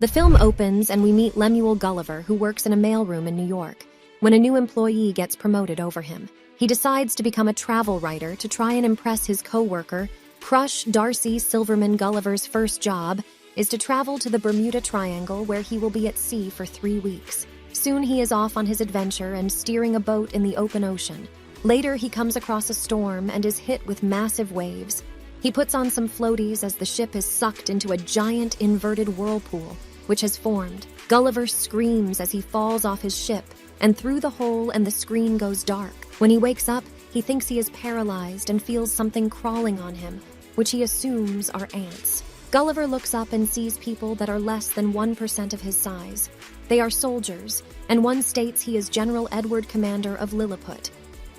The film opens and we meet Lemuel Gulliver, who works in a mailroom in New York, when a new employee gets promoted over him. He decides to become a travel writer to try and impress his co-worker, Crush Darcy Silverman. Gulliver's first job is to travel to the Bermuda Triangle, where he will be at sea for 3 weeks. Soon he is off on his adventure and steering a boat in the open ocean. Later he comes across a storm and is hit with massive waves. He puts on some floaties as the ship is sucked into a giant inverted whirlpool, which has formed. Gulliver screams as he falls off his ship, and through the hole and the screen goes dark. When he wakes up, he thinks he is paralyzed and feels something crawling on him, which he assumes are ants. Gulliver looks up and sees people that are less than 1% of his size. They are soldiers, and one states he is General Edward, commander of Lilliput.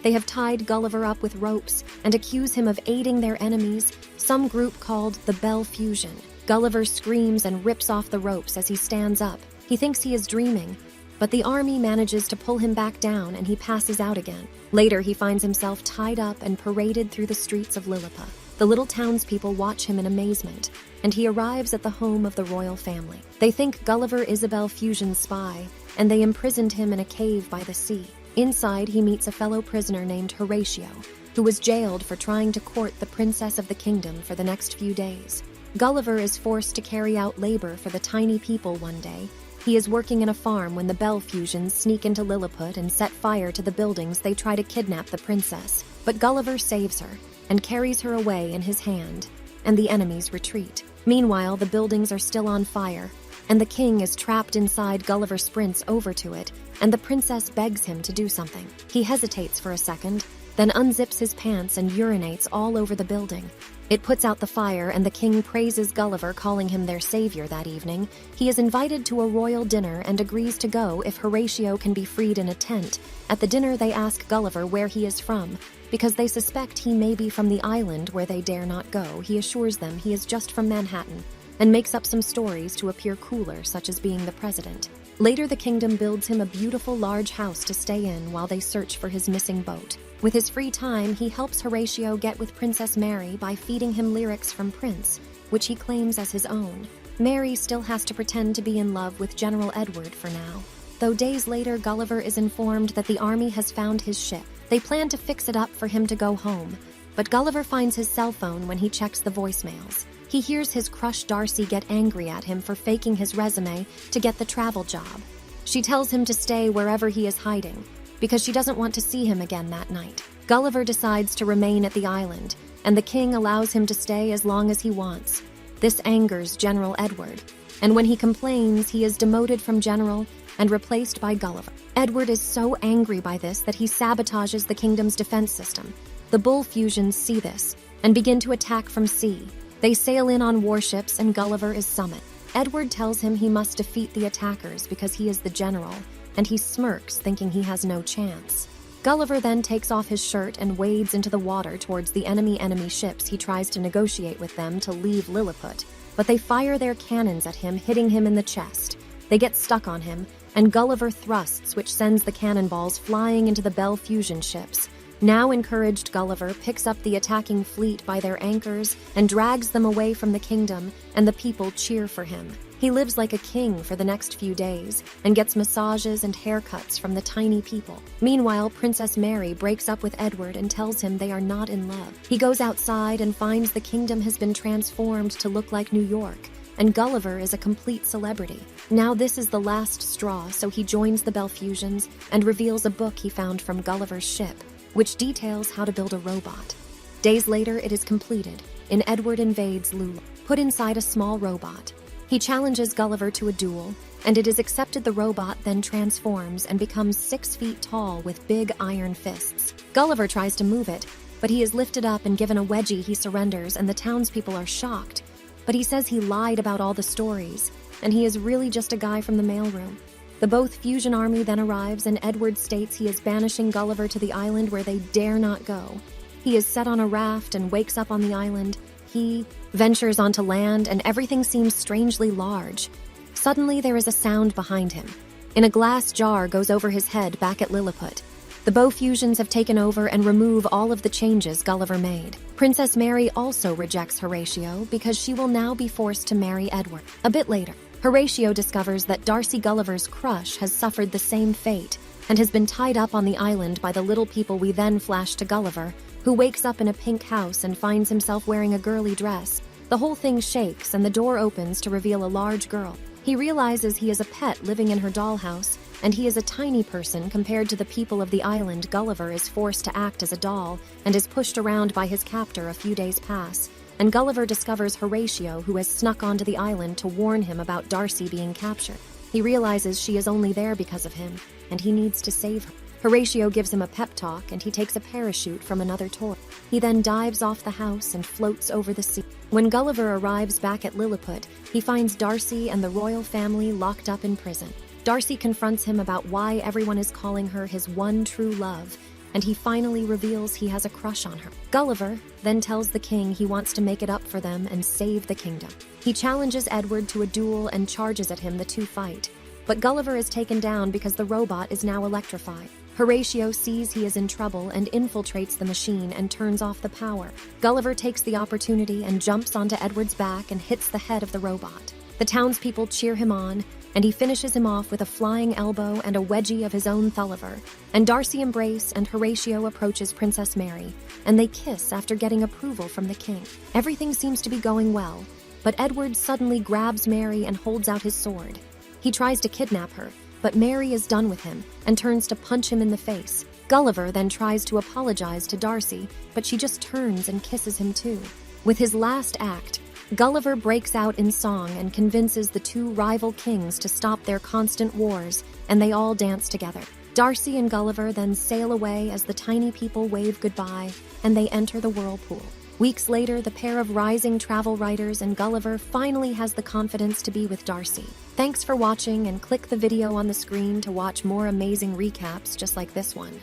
They have tied Gulliver up with ropes and accuse him of aiding their enemies, some group called the Bell Fusion. Gulliver screams and rips off the ropes as he stands up. He thinks he is dreaming, but the army manages to pull him back down and he passes out again. Later, he finds himself tied up and paraded through the streets of Lilliput. The little townspeople watch him in amazement, and he arrives at the home of the royal family. They think Gulliver is a Bell Fusion spy, and they imprisoned him in a cave by the sea. Inside, he meets a fellow prisoner named Horatio, who was jailed for trying to court the princess of the kingdom for the next few days. Gulliver is forced to carry out labor for the tiny people one day. He is working in a farm when the Bell Fusions sneak into Lilliput and set fire to the buildings. They try to kidnap the princess, but Gulliver saves her and carries her away in his hand, and the enemies retreat. Meanwhile, the buildings are still on fire, and the king is trapped inside. Gulliver sprints over to it, and the princess begs him to do something. He hesitates for a second, then unzips his pants and urinates all over the building. It puts out the fire, and the king praises Gulliver, calling him their savior that evening. He is invited to a royal dinner and agrees to go if Horatio can be freed in a tent. At the dinner, they ask Gulliver where he is from, because they suspect he may be from the island where they dare not go. He assures them he is just from Manhattan, and makes up some stories to appear cooler, such as being the president. Later, the kingdom builds him a beautiful large house to stay in while they search for his missing boat. With his free time, he helps Horatio get with Princess Mary by feeding him lyrics from Prince, which he claims as his own. Mary still has to pretend to be in love with General Edward for now. Though days later, Gulliver is informed that the army has found his ship. They plan to fix it up for him to go home, but Gulliver finds his cell phone when he checks the voicemails. He hears his crush Darcy get angry at him for faking his resume to get the travel job. She tells him to stay wherever he is hiding, because she doesn't want to see him again that night. Gulliver decides to remain at the island, and the king allows him to stay as long as he wants. This angers General Edward, and when he complains, he is demoted from general and replaced by Gulliver. Edward is so angry by this that he sabotages the kingdom's defense system. The Bull Fusions see this and begin to attack from sea. They sail in on warships, and Gulliver is summoned. Edward tells him he must defeat the attackers because he is the general, and he smirks, thinking he has no chance. Gulliver then takes off his shirt and wades into the water towards the enemy ships. He tries to negotiate with them to leave Lilliput, but they fire their cannons at him, hitting him in the chest. They get stuck on him, and Gulliver thrusts, which sends the cannonballs flying into the Bell Fusion ships. Now encouraged, Gulliver picks up the attacking fleet by their anchors and drags them away from the kingdom, and the people cheer for him. He lives like a king for the next few days and gets massages and haircuts from the tiny people. Meanwhile, Princess Mary breaks up with Edward and tells him they are not in love. He goes outside and finds the kingdom has been transformed to look like New York, and Gulliver is a complete celebrity. Now this is the last straw, so he joins the Bell Fusions and reveals a book he found from Gulliver's ship, which details how to build a robot. Days later, it is completed, and Edward invades Lula, put inside a small robot. He challenges Gulliver to a duel, and it is accepted. The robot then transforms and becomes 6 feet tall with big iron fists. Gulliver tries to move it, but he is lifted up and given a wedgie. He surrenders, and the townspeople are shocked, but he says he lied about all the stories, and he is really just a guy from the mailroom. The both Fusion army then arrives, and Edward states he is banishing Gulliver to the island where they dare not go. He is set on a raft and wakes up on the island. He ventures onto land, and everything seems strangely large. Suddenly, there is a sound behind him, and a glass jar goes over his head back at Lilliput. The Bow Fusions have taken over and remove all of the changes Gulliver made. Princess Mary also rejects Horatio because she will now be forced to marry Edward. A bit later, Horatio discovers that Darcy Gulliver's crush has suffered the same fate and has been tied up on the island by the little people. We then flash to Gulliver, who wakes up in a pink house and finds himself wearing a girly dress. The whole thing shakes and the door opens to reveal a large girl. He realizes he is a pet living in her dollhouse, and he is a tiny person compared to the people of the island. Gulliver is forced to act as a doll and is pushed around by his captor. A few days pass, and Gulliver discovers Horatio, who has snuck onto the island to warn him about Darcy being captured. He realizes she is only there because of him, and he needs to save her. Horatio gives him a pep talk, and he takes a parachute from another toy. He then dives off the house and floats over the sea. When Gulliver arrives back at Lilliput, he finds Darcy and the royal family locked up in prison. Darcy confronts him about why everyone is calling her his one true love, and he finally reveals he has a crush on her. Gulliver then tells the king he wants to make it up for them and save the kingdom. He challenges Edward to a duel and charges at him. The two fight, but Gulliver is taken down because the robot is now electrified. Horatio sees he is in trouble and infiltrates the machine and turns off the power. Gulliver takes the opportunity and jumps onto Edward's back and hits the head of the robot. The townspeople cheer him on, and he finishes him off with a flying elbow and a wedgie of his own Thulliver. And Darcy embrace, and Horatio approaches Princess Mary, and they kiss after getting approval from the king. Everything seems to be going well, but Edward suddenly grabs Mary and holds out his sword. He tries to kidnap her, but Mary is done with him and turns to punch him in the face. Gulliver then tries to apologize to Darcy, but she just turns and kisses him too. With his last act, Gulliver breaks out in song and convinces the two rival kings to stop their constant wars, and they all dance together. Darcy and Gulliver then sail away as the tiny people wave goodbye, and they enter the whirlpool. Weeks later, the pair of rising travel writers and Gulliver finally has the confidence to be with Darcy. Thanks for watching, and click the video on the screen to watch more amazing recaps just like this one.